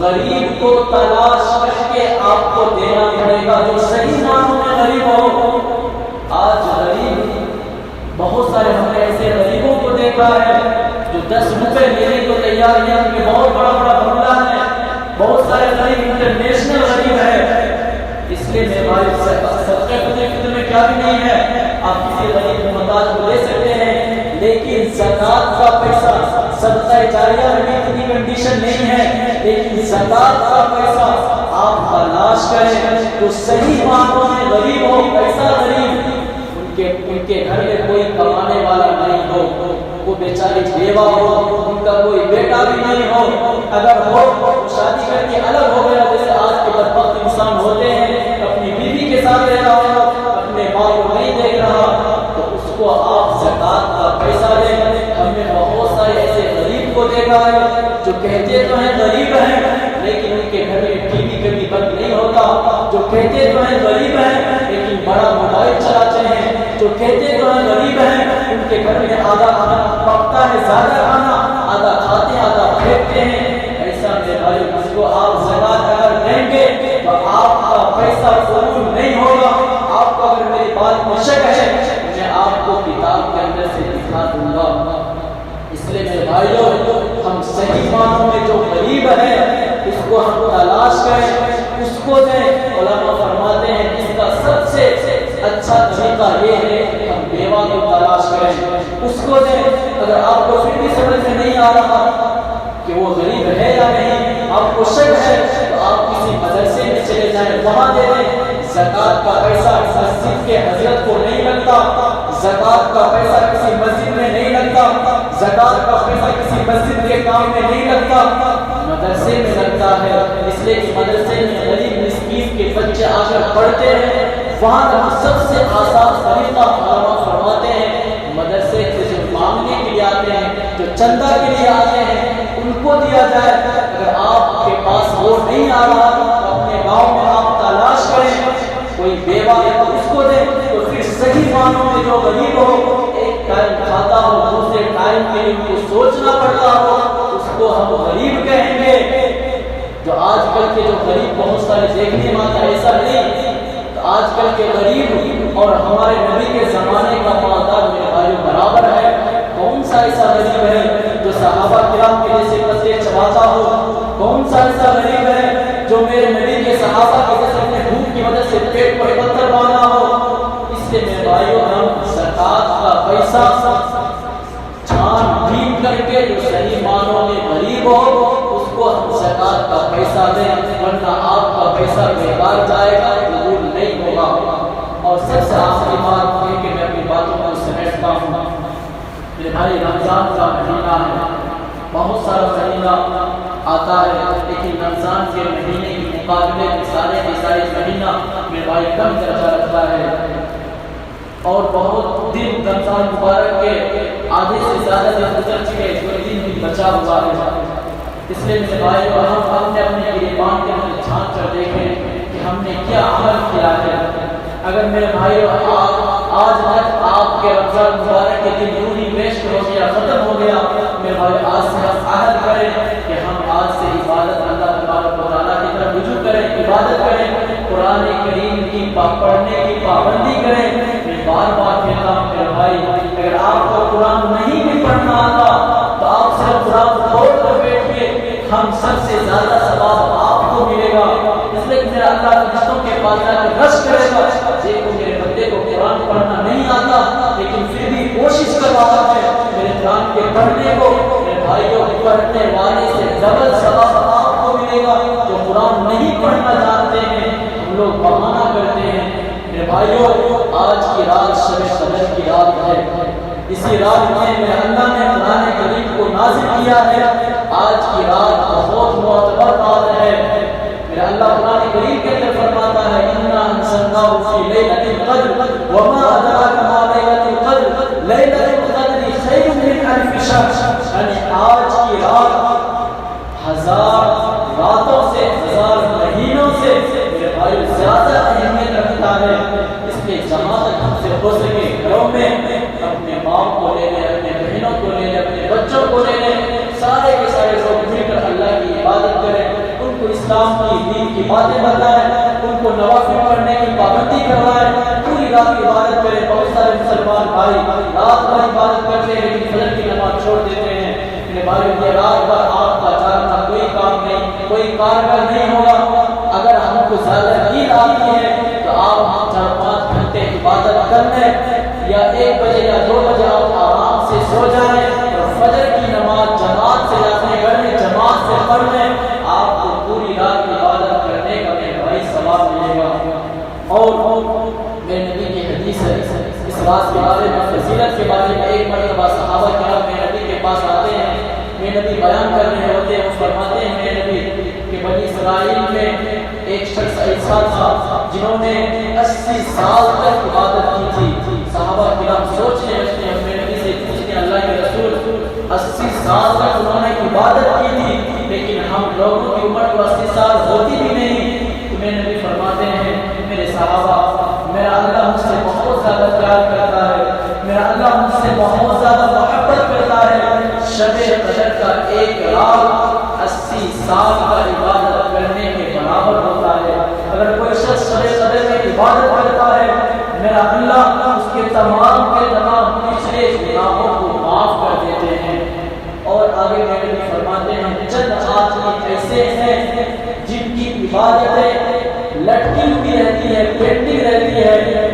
غریب کو تلاش کر کے آپ کو دینا پڑے گا جو صحیح معنوں میں غریب ہو۔ آج غریب بہت سارے ہم نے ایسے غریبوں کو دیکھا ہے جو 10 روپے دینے کو تیار ہیں، ان کے بہت بڑا بنگلہ ہے، بہت سارے غریب انٹرنیشنل غریب ہے۔ اس لیے میرے بھائی صدقہ فطر میں کیا بھی نہیں ہے، آپ کسی غریب محتاج کو دے سکتے ہیں، لیکن زکات کا پیسہ صدقہ جاریہ میں اتنی کنڈیشن نہیں ہے، لیکن زکات کا پیسہ آپ تلاش کریں تو صحیح معنوں میں غریب ہو، پیسہ غریب ان کے گھر میں کوئی کمانے والا نہیں ہو، وہ بیچاری بیوہ ہو، ان کا کوئی بیٹا بھی نہیں ہو، اگر ہو شادی کر کے الگ ہو گیا جیسے آج کے بدبخت انسان ہوتے ہیں، اپنی بیوی کے ساتھ رہ رہا ہو، اپنے ماں کو نہیں دیکھ رہا تو اس کو آپ زکات کا پیسہ دیں۔ ہم نے بہت سارے ایسے غریب کو دیکھا ہے جو کہتے تو ہیں غریب ہیں لیکن ان کے گھر میں ٹی وی کبھی بند نہیں ہوتا، جو کہتے تو ہیں غریب ہیں لیکن بڑا موبائل چلاتے ہیں، جو کہتے تو ہیں غریب ہیں ان کے گھر میں آدھا کھانا پکتا ہے، زیادہ کھانا آدھا کھاتے ہیں آدھا پھینکتے ہیں۔ ایسا میرے بھائی اس کو آپ زکات اگر دیں گے تو آپ کا پیسہ قبول نہیں ہوگا۔ آپ کو اگر میری بات میں شک ہے میں آپ کو کتاب کے اندر سے دکھا دوں گا۔ اس لیے میرے بھائیوں ہم صحیح معنوں میں جو غریب ہے اس کو ہم تلاش کریں، اس کو دیں۔ علماء فرماتے ہیں اس کا سب سے اچھا طریقہ یہ ہے کہ ہم بیوہ کو تلاش کریں، اس کو دیں۔ اگر آپ کو پھر بھی سمجھ میں نہیں آ رہا کہ وہ غریب ہے یا نہیں، آپ کو شک ہے تو آپ کسی مدرسے میں چلے جائیں، وہاں دے دیں۔ زکات کا پیسہ مسجد کے حضرت کو نہیں لگتا، زکات کا پیسہ کسی مسجد میں نہیں لگتا، زکات کا پیسہ کسی مسجد کے کام میں نہیں لگتا، مدرسے میں لگتا ہے۔ اس لیے کہ مدرسے میں غریب مسکین کے بچے آ کر پڑھتے ہیں، وہاں کا سب سے آسان طریقہ علماء فرماتے ہیں مدرسے سے جو مانگنے کے لیے آتے ہیں، جو چندہ کے لیے آتے ہیں ان کو دیا جائے۔ اگر آپ کے پاس وہ نہیں آ رہا تو اپنے گاؤں میں آپ تلاش کریں کوئی بیوہ ہے تو اس غریب ہو، ایک ٹائم کھاتا ہو دوسرے ٹائم کے لیے ان کو سوچنا پڑتا ہو، اس کو ہم غریب کہیں گے۔ جو آج کل کے جو غریب بہت سارے دیکھنے میں آتا ہے ایسا نہیں، تو آج کل کے غریب اور ہمارے نبی کے زمانے کا مالدار میرے بھائیوں برابر ہے۔ کون سا ایسا غریب ہے جو صحابہ کرام کے جیسے پتے چباتا ہو؟ کون سا ایسا غریب ہے جو میرے نبی کے صحابہ کے جیسے اپنے بھوک کی وجہ سے پیٹ پر پتھر باندھا ہو؟ اس لیے میرے بھائیوں ہم زکات کا پیسہ چھان بھین کر کے جو صحیح معنوں میں غریب ہو اس کو ہم زکات کا پیسہ دیں، ورنہ آپ کا پیسہ بیکار جائے گا، قبول نہیں ہوگا۔ اور سب سے آخری بات یہ کہ میں اپنی باتوں کو سمیٹتا ہوں، میرے بھائی رمضان کا مہینہ ہے، بہت سارا مہینہ آتا ہے، لیکن رمضان کے مہینے کے مقابلے میں سارے کے سارے مہینہ میرے بھائی کم درجہ رکھتا ہے، اور بہت دن رمضان مبارک کے آدھے سے زیادہ دن گزر چکے، کوئی دن بھی بچا ہوا ہے۔ اس لیے میرے بھائی ہم اپنے اپنے گریبان کے اندر جھانک کر دیکھیں کہ ہم نے کیا عمل کیا ہے۔ اگر میرے بھائی آج تک آپ کے رمضان مبارک کے دن یوں ہی ویسٹ ہو گیا، ختم ہو گیا، میرے بھائی آج سے ہم عہد کریں کہ ہم آج سے عبادت اللہ تبارک و تعالیٰ کی طرف رجوع کریں، عبادت کریں، قرآن کریم کی پڑھنے کی پابندی کریں۔ میں بار بار کہتا ہوں میرے بھائی اگر آپ کو قرآن نہیں بھی پڑھنا آتا تو آپ صرف قرآن کھول کر بیٹھیے، ہم سب سے زیادہ ثواب آپ کو ملے گا۔ اس لیے میرا اللہ فرشتوں کے پاس جا کے رش کرے گا، دیکھو میرے بندے کو قرآن پڑھنا نہیں آتا لیکن پھر بھی کوشش کر رہا ہے میرے قرآن کے پڑھنے کو۔ میرے بھائیوں پڑھنے والے سے ڈبل ثواب آپ کو ملے گا۔ جو قرآن نہیں پڑھنا جانتے ہیں ہم لوگ بہانہ کرتے ہیں۔ میرے بھائیوں آج کی رات شب قدر کی رات ہے، اسی رات میں میرے اللہ نے قرآن کریم کو نازل کیا ہے۔ آج کی رات بہت معتبر رات ہے۔ میرا اللہ قرآن کریم کے اندر فرماتا ہے اِنَّا أَنزَلْنَاهُ فِي لَيْلَةِ الْقَدْرِ وَمَا أَدْرَاكَ مَا لَيْلَةُ الْقَدْرِ لَيْلَةُ الْقَدْرِ خَيْرٌ مِّنْ أَلْفِ شَهْرٍ۔ یعنی آج کی رات ہزار راتوں سے، ہزار مہینوں سے میرے بھائی زیادہ اہمیت رکھتا ہے۔ اس لیے جہاں تک ہم سے ہو سکے گھروں میں اپنے باپ کو لے لیں، اپنے بہنوں کو لے لیں، اپنے بچوں کو لے لیں، سارے کے سارے لوگ مل کر اللہ کی عبادت کریں، ان کو اسلام کی دین کی باتیں بتائیں، ان کو نوافل پڑھنے کی پابندی کروائیں، پوری رات عبادت کریں۔ بہت سارے مسلمان بھائی رات بھر عبادت کرتے ہیں لیکن فجر کی نماز چھوڑ دیتے ہیں۔ میرے بھائی یہ رات بھر آپ کا جاگنا کوئی کام نہیں، کوئی کارگر نہیں ہوگا۔ اگر ہم کو زیادہ نیند آتی ہے تو آپ 4-5 گھنٹے عبادت کر لیں، یا 1 بجے یا 2 بجے آپ آرام سے سو جائیں اور فجر کی نماز جماعت سے اپنے گھر میں جماعت سے پڑھ لیں، آپ کو پوری رات عبادت کرنے کا میرے بھائی ثواب ملے گا۔ اور میرے نبی کی حدیث ہے اس رات کے بارے میں، فضیلت کے بارے میں۔ ایک مرتبہ صحابہ کرام میرے نبی کے پاس آتے ہیں، میرے نبی بیان کر رہے ہوتے ہیں، وہ فرماتے ہیں میرے نبی کہ بنی اسرائیل میں ایک شخص ایسا تھا جنہوں نے 80 سال تک عبادت کی تھی۔ صحابہ کرام سوچنے لگتے ہیں، میرے نبی سے پوچھتے ہیں اللہ کے رسول 80 سال تک انہوں نے عبادت کی تھی لیکن ہم لوگوں کی عمر تو 80 سال ہوتی بھی نہیں۔ تو میرے نبی فرماتے ہیں میرے صحابہ میرا اللہ مجھ سے بہت زیادہ پیار کرتا ہے، میرا اللہ مجھ سے بہت زیادہ محبت کرتا ہے۔ شب قدر کا ایک رات 80 سال کا عبادت کرنے کے برابر ہوتا ہے۔ اگر کوئی شخص شب قدر میں عبادت کرتا ہے میرا اللہ اس کے تمام کے تمام پچھلے گناہوں کو معاف کر دیتے ہیں۔ اور آگے میرے نبی فرماتے ہیں چند آدمی ایسے ہیں جن کی عبادتیں لٹکی ہوئی رہتی ہے، پینڈنگ رہتی ہے۔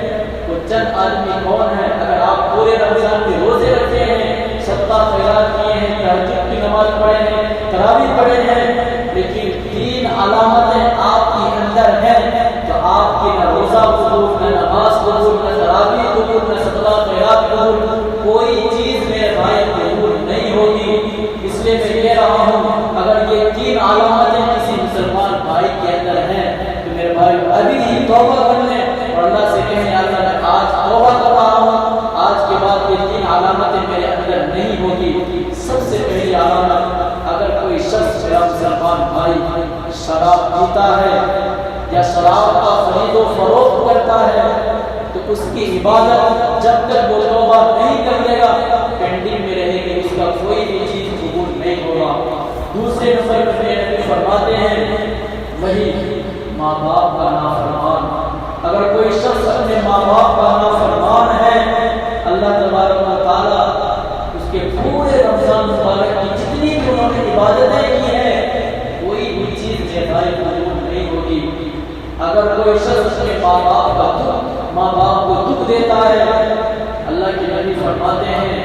وہ چند آدمی کون ہیں؟ اگر آپ پورے رمضان کے روزے رکھے ہیں، صدقہ خیرات کیے ہیں، تہجد کی نماز پڑھے ہیں، تراویح پڑھے ہیں، لیکن 3 علامتیں آپ کے اندر ہیں تو آپ کی نہ روزہ قبول، نہ نماز قبول، نہ تراویح قبول، نہ صدقہ خیرات قبول، کوئی چیز میرے بھائی قبول نہیں ہوگی۔ اس لیے میں کہہ رہا ہوں اگر یہ 3 علامتیں کسی مسلمان بھائی کے اندر ہیں تو میرے بھائی ابھی ہی توبہ کر لیں اور اللہ سے کہیں اللہ میں آج توبہ کر رہا ہوں، آج کے بعد یہ 3 علامتیں میرے اندر نہیں ہوگی۔ سب سے پہلی علامت، اگر کوئی شخص میرا مسلمان بھائی شراب پیتا ہے یا شراب کا خرید و فروخت کرتا ہے تو اس کی عبادت جب تک وہ توبہ نہیں کر لے گا پینڈنگ میں رہے گی، اس کا کوئی بھی چیز قبول نہیں ہوگا۔ دوسرے نمبر پر میرے نبی فرماتے ہیں وہی ماں باپ کا نافرمان۔ اگر کوئی شخص اپنے ماں باپ کا نافرمان ہے، اللہ تبارک و تعالیٰ اس کے پورے رمضان مبارک کی جتنی بھی انہوں نے عبادتیں کی ہیں کوئی بھی چیز جزائے قبول نہیں ہوگی۔ اگر کوئی شخص اپنے ماں باپ کو دکھ دیتا ہے، اللہ کے نبی فرماتے ہیں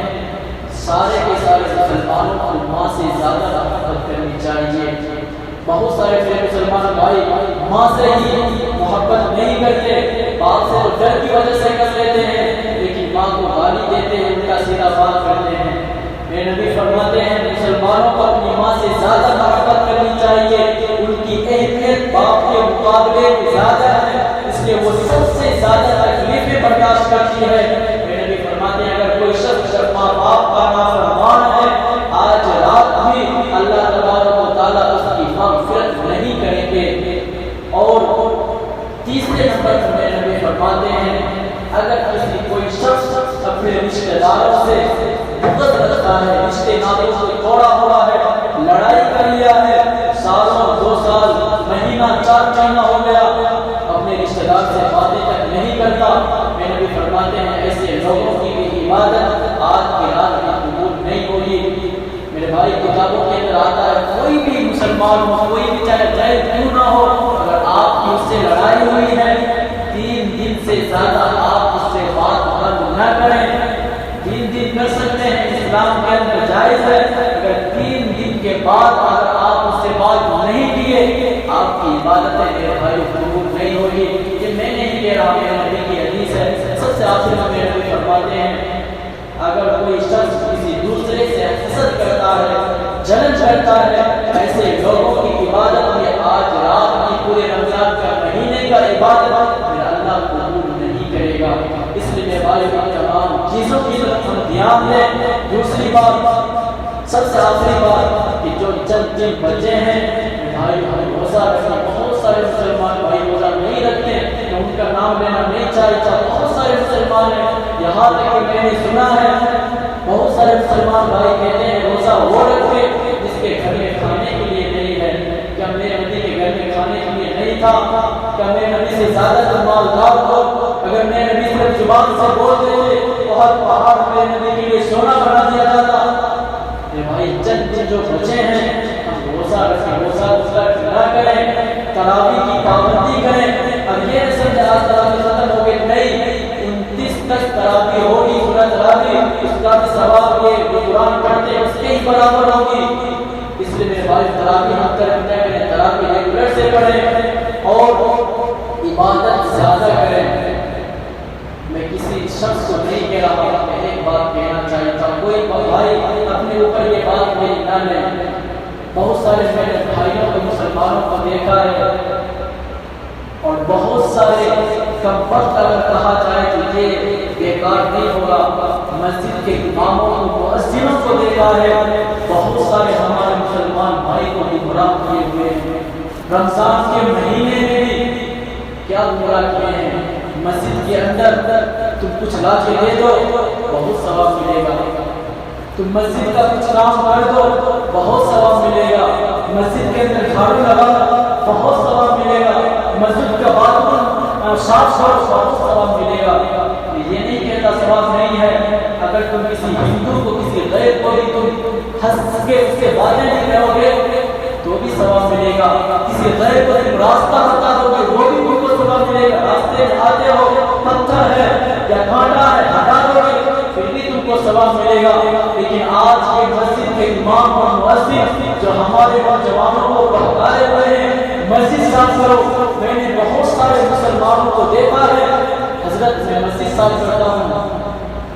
سارے کے سارے مسلمانوں کو ماں سے زیادہ محبت کرنی چاہیے۔ بہت سارے مسلمان بھائی ماں سے ہی محبت نہیں کرتے، باپ سے تو ڈر کی وجہ سے کر لیتے ہیں، لیکن ماں کو گالی دیتے ہیں، ان کا سیدھا بات کرتے ہیں۔ میرے نبی فرماتے ہیں مسلمانوں کو اپنی ماں سے زیادہ محبت کرنی چاہیے، ان کی اہمیت باپ کے مقابلے میں زیادہ ہے، اس لیے وہ سب سے زیادہ تکلیفیں برداشت کرتی ہے۔ میرے نبی فرماتے ہیں اگر کوئی شخص ماں باپ کا نافرمان ہے، آج رات بھی اللہ تبارک و تعالیٰ اس کی مغفرت نہیں کریں گے۔ اور تیسرے نمبر پر میرے نبی فرماتے ہیں اگر کسی کوئی شخص اپنے رشتہ داروں سے بغض رکھتا ہے، رشتے ناطوں کو توڑا ہوا ہے، لڑائی کر لیا ہے، سالوں 2 سال مہینہ 4 مہینہ ہو گیا، اپنے رشتہ دار سے باتیں تک نہیں کرتا، میرے نبی فرماتے ہیں ایسے لوگوں کی بھی عبادت آج کی رات میں قبول نہیں ہوگی۔ میرے بھائی کتابوں کے اندر آتا ہے کوئی بھی مسلمان ہو، کوئی بھی چاہے غیر کیوں نہ ہو، اگر آپ کی اس سے لڑائی ہوئی ہے 3 دن سے زیادہ آپ اس سے بات بند نہ کریں۔ 3 دن کر سکتے ہیں، اسلام کے اندر جائز ہے، اگر 3 دن کے بعد اگر آپ اس سے بات نہیں کیے آپ کی عبادتیں میرے بھائی قبول نہیں ہوگی۔ یہ میں نہیں کہہ رہا، میرے نبی کی حدیث ہے۔ سب سے آخر میں میرے نبی فرماتے ہیں اگر کوئی شخص کسی دوسرے سے حسد کرتا ہے، جلن کرتا ہے، ایسے لوگوں کی عبادت یہ آج رات کی پورے رمضان کا مہینے کا عبادت میرا اللہ قبول نہیں کرے گا۔ اس لیے میرے بھائی تمام چیزوں کی طرف ہم دھیان دیں۔ دوسری بات، سب سے آخری بات کہ جو چند دن بچے ہیں بھائی ہم روزہ رکھنا، بہت سارے مسلمان بھائی روزہ نہیں رکھتے، میں ان کا نام لینا نہیں چاہتا، بہت سارے مسلمان ہیں، یہاں تک کہ میں نے سنا ہے بہت سارے مسلمان بھائی کہتے ہیں روزہ وہ رکھتے جس کے گھر میں کھانے کے لیے نہیں ہے۔ کیا میرے نبی کے گھر میں کھانے کے لیے نہیں تھا؟ کیا میرے نبی سے زیادہ مالدار ہو؟ اگر میرے نبی صرف زبان سے بولتے تھے تو ہر پہاڑ میرے نبی کے لیے سونا بنا دیا جاتا۔ یہ بھائی چند دن جو بچے ہیں ہم روزہ رکھیں، روزہ نہ کریں، تراویح کی پابندی کریں۔ اب یہ سمجھ آج تراویح ختم ہو گئی نہیں، 29 تک تراویح ہوگی، سورہ تراویح اس کا بھی ثواب یہ قرآن پڑھتے ہیں اس کے ہی برابر ہوگی۔ اس لیے میرے بھائی تراویح ہم کریں، تراویح ریگولر سے پڑھیں اور عبادت زیادہ کریں۔ میں کسی شخص کو نہیں کہہ رہا، میں ایک بات کہنا چاہتا ہوں، کوئی بھائی اپنے اوپر یہ بات میری نہ لیں۔ بہت سارے میں نے بھائیوں کو مسلمانوں کو دیکھا ہے اور بہت سارے کم وقت اگر کہا جائے تو یہ بیکار نہیں ہوگا۔ مسجد کے اماموں کو، مؤذنوں کو دیکھا ہے، بہت سارے ہمارے مسلمان بھائی کو گمراہ کیے ہوئے ہیں۔ رمضان کے مہینے میں بھی کیا گمراہ کیے ہیں؟ مسجد کے اندر تم کچھ لا کے دے دو بہت ثواب ملے گا، تم مسجد کا کچھ کام کر دو بہت ثواب ملے گا، مسجد کے اندر جھاڑو لگا بہت ثواب ملے گا، مسجد کا باتھ روم صاف کرو بہت ثواب ملے گا۔ یہ نہیں کہتا ثواب نہیں ہے، اگر تم کسی ہندو کو، کسی غیر کو بھی تم ہنس کے اس کے باتیں نہیں کرو گے تو بھی ثواب ملے گا، کسی غیر کو تم راستہ بتا دو گے وہ بھی تم کو ثواب ملے گا، راستے میں آتے ہو پتھر ہے یا کانٹا ہے ہٹا دو گے پھر بھی تم کو ثواب ملے گا۔ لیکن آج کے مسجد کے امام اور مؤذن جو ہمارے نوجوانوں کو بہکائے ہوئے ہیں مسجد صاف کرو، میں نے بہت سارے مسلمانوں کو دیکھا ہے، حضرت میں مسجد صاف کرتا ہوں،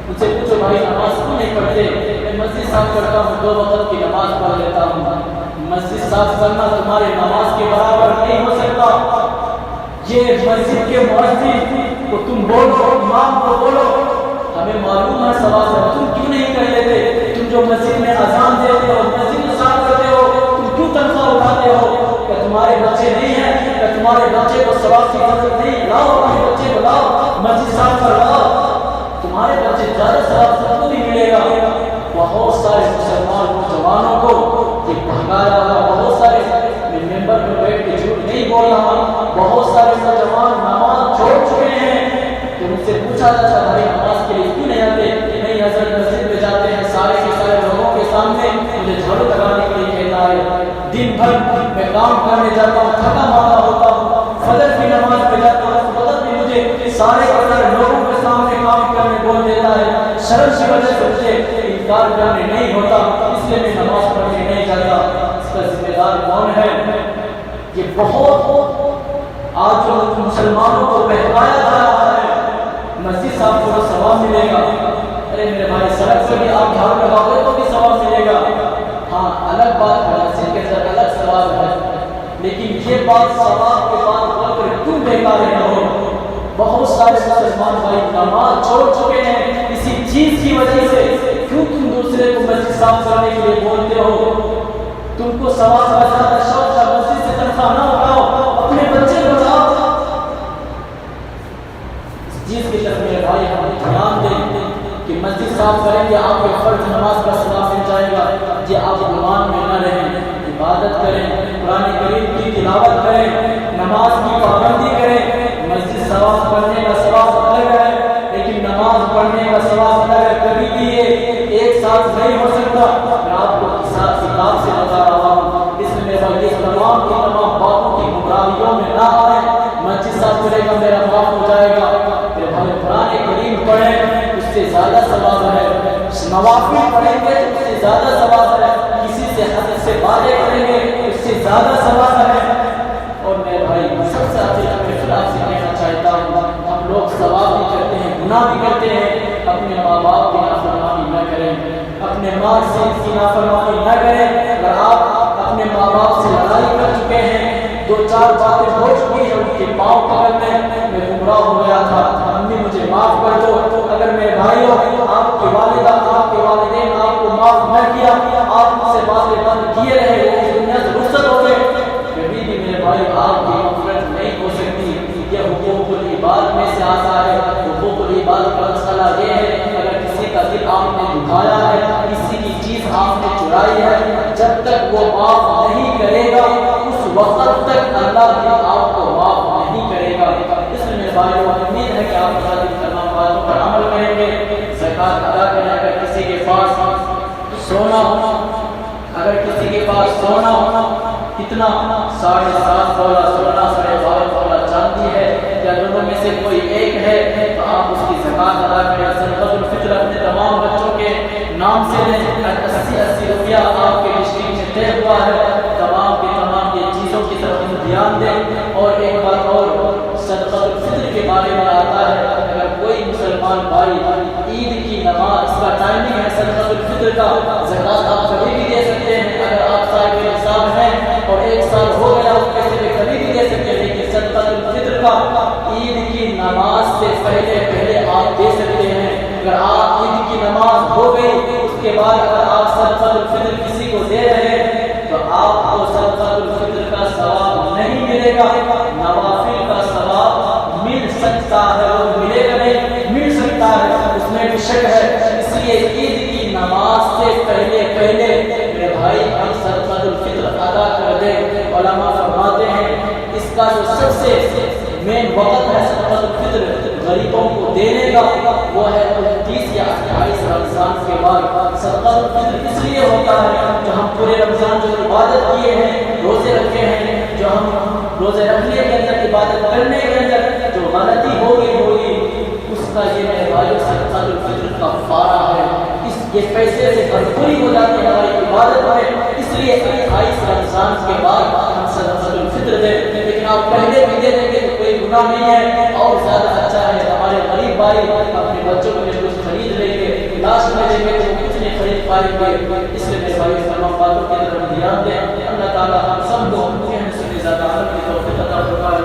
مجھ سے پوچھو بھائی نماز کیوں نہیں پڑھتے؟ میں مسجد صاف کرتا ہوں، 2 وقت کی نماز پڑھ لیتا ہوں۔ مسجد صاف کرنا تمہارے نماز کے برابر نہیں ہو سکتا۔ یہ مسجد کے مؤذن کو تم بولو، امام کو بولو، ہمیں معلوم ہے سوال ہے، تم کیوں نہیں کر لیتے؟ تم جو مسجد میں اذان دیتے ہو، مسجد میں صاف کرتے ہو، تم کیوں تنخواہ اٹھاتے ہو؟ کہ تمہارے بچے نہیں ہیں، کہ تمہارے بچے کو ثواب کی ضرورت نہیں، لاؤ اپنے بچے کو لاؤ مسجد صاف پوچھا جاتا بھائی نماز کے لیے کیوں نہیں آتے؟ نہیں حضرت مسجد میں جاتے ہیں سارے کے سارے لوگوں کے سامنے مجھے جھاڑو لگانے کے لیے کہتا ہے، دن بھر میں کام کرنے جاتا ہوں، تھکا مارا ہوتا ہوں، فجر کی نماز پہ جاتا ہوں، فجر بھی مجھے سارے کے سارے لوگوں کے سامنے کام کرنے بول دیتا ہے، شرم کی وجہ سے مجھے انکار کرنے نہیں ہوتا، اس لیے میں نماز پڑھنے نہیں جاتا۔ اس کا ذمہ دار کون ہے؟ یہ بہت آج جو مسلمانوں کو بہکایا جا رہا ہے، مسجد صاحب کو ثواب ملے گا، ارے میرے بھائی سڑک پہ بھی آپ جھاڑو لگاؤ گے تو بھی ثواب ملے گا، ہاں الگ بات ہے، مسجد کے اندر الگ ثواب ہے، لیکن یہ بات ثواب کے بعد بول کر کیوں بیکار نہ ہو؟ بہت سارے مسلمان بھائی نماز چھوڑ چکے ہیں اسی چیز کی وجہ سے، کیوں تم دوسرے کو مسجد صاف کرنے کے لیے بولتے ہو؟ تم کو ثواب کا زیادہ شوق ہے، مسجد سے تنخواہ نہ اٹھاؤ، اپنے بچے کو لاؤ۔ اس چیز کی طرف میرے بھائی ہم دھیان دیں کہ مسجد صاف کریں گے آپ کے فرض نماز کا ثواب مل جائے گا، یہ آپ گمان میں نہ رہیں، عبادت کریں، قرآن کریم کی تلاوت کریں، نماز کی پابندی کریں۔ مسجد ثواب پڑھنے کا ثواب الگ ہے، لیکن نماز پڑھنے کا ثواب الگ ہے، کبھی بھی یہ ایک ساتھ نہیں ہو سکتا۔ میں آپ کو کتاب سے بتا رہا ہوں، اس میں میرا یہ تمام کی تمام باتوں کی گمراہیوں میں نہ آئے۔ مسجد صاف کرے گا میرا معاف ہو جائے گا، پھر ہمیں قرآن کریم پڑھیں اس سے زیادہ ثواب ہے، نوافل پڑھیں گے اس سے زیادہ ثواب ہے، کسی سے حد سے باتیں کریں گے اس سے زیادہ ثواب ہے۔ اور میرے بھائی سب سے اپنے خلاف سے کہنا چاہتا ہوں، ہم لوگ ثواب بھی کرتے ہیں، گناہ بھی کرتے ہیں، اپنے ماں باپ کی نافرمانی نہ کریں، اپنے ماں سے کی نافرمانی نہ کریں۔ اگر آپ اپنے ماں باپ سے لڑائی کر چکے ہیں، دو چار باتیں ہو چکی ہیں، ان کے پاؤں پکڑ میں گمراہ ہو گیا تھا، امی مجھے معاف کر دو۔ اگر میرے بھائیوں آپ کی والدہ آپ کے والدین آپ کو معاف نہ کیا، آپ مجھ سے باتیں بند کیے رہے، وہ اس دنیا سے رخصت ہو گئے، کبھی بھی میرے بھائی آپ کی مغفرت نہیں ہو سکتی۔ یہ حقوق العباد میں سے آتا ہے۔ حقوق العباد کا مسئلہ یہ ہے، اگر کسی کا دل آپ نے دکھایا ہے، کسی کی چیز آپ نے چرائی ہے، جب تک وہ معاف نہیں کرے گا اس وقت تک اللہ بھی آپ کو معاف نہیں کرے گا۔ اس میں میرے بھائی امید ہے کہ آپ ہماری تمام باتوں پر عمل کریں گے۔ زکوٰۃ ادا کریں، اگر کسی کے پاس سونا ہونا، اگر کسی کے پاس سونا ہونا کتنا 7.5 تولا سونا 12.5 تولا چاندی ہے، یا دونوں میں سے کوئی ایک ہے، تو آپ اس کی زکوٰۃ ادا کریں۔ صدقۃ الفطر اپنے تمام بچوں کے نام سے لیں، 80 روپیہ آپ کے ڈسٹرکٹ میں طے ہوا ہے، تمام کے تمام یہ چیزوں کی طرف دھیان دیں۔ اور ایک بات اور، صدقۃ الفطر کے بارے میں آتا ہے، اگر کوئی مسلمان بھائی عید کی نماز، اس کا ٹائمنگ ہے صدقۃ الفطر کا، زکوٰۃ آپ کبھی بھی دے سکتے ہیں، اگر آپ صاحب نصاب ہیں اور 1 سال ہو گیا اس پیسے میں کبھی بھی دے سکتے ہیں، لیکن صدقۃ الفطر کا عید کی نماز سے پہلے آپ دے سکتے ہیں۔ اگر آپ عید کی نماز ہو گئی اس کے بعد اگر آپ صدقۃ الفطر کسی کو دے رہے ہیں تو آپ کو صدقۃ الفطر کا ثواب نہیں ملے گا، نوافل کا ثواب مل سکتا ہے، وہ ملے گا نہیں، مل سکتا ہے، اس میں بھی شک ہے۔ اس لیے عید کی نماز سے پہلے میرے بھائی ہم صدقۃ الفطر ادا کر دیں۔ علماء فرماتے ہیں اس کا جو سب سے مین وقت ہے صدقۃ الفطر غریبوں کو دینے کا، وہ ہے 29 یا 28 رمضان کے بعد۔ صدقۃ الفطر اس لیے ہوتا ہے جو ہم پورے رمضان جو عبادت کیے ہیں، روزے رکھے ہیں، جو ہم روزے رکھنے کے اندر عبادت کرنے کے اندر جو غلطی ہوگی اس کا یہ میرے بھائی صدقۃ الفطر کا کفارہ ہے۔ یہ پیسے سے بھرپوری ہو جاتی ہے ہماری عبادت میں، اس لیے 28 رمضان کے بعد ہم صدقۃ الفطر دیں۔ لیکن آپ پہلے بھی دے دیں گے تو کوئی گناہ نہیں ہے، اور زیادہ اچھا ہے ہمارے غریب بھائی اپنے بچوں کے لیے کچھ خرید لیں گے، لاش میں دیں گے تو کچھ نہیں خرید پائیں گے۔ اس لیے میرے بھائی تمام باتوں کی طرف دھیان دیں۔ اللہ تعالیٰ ہم سب کو زیادہ عمل کی توفیق عطا فرمائے۔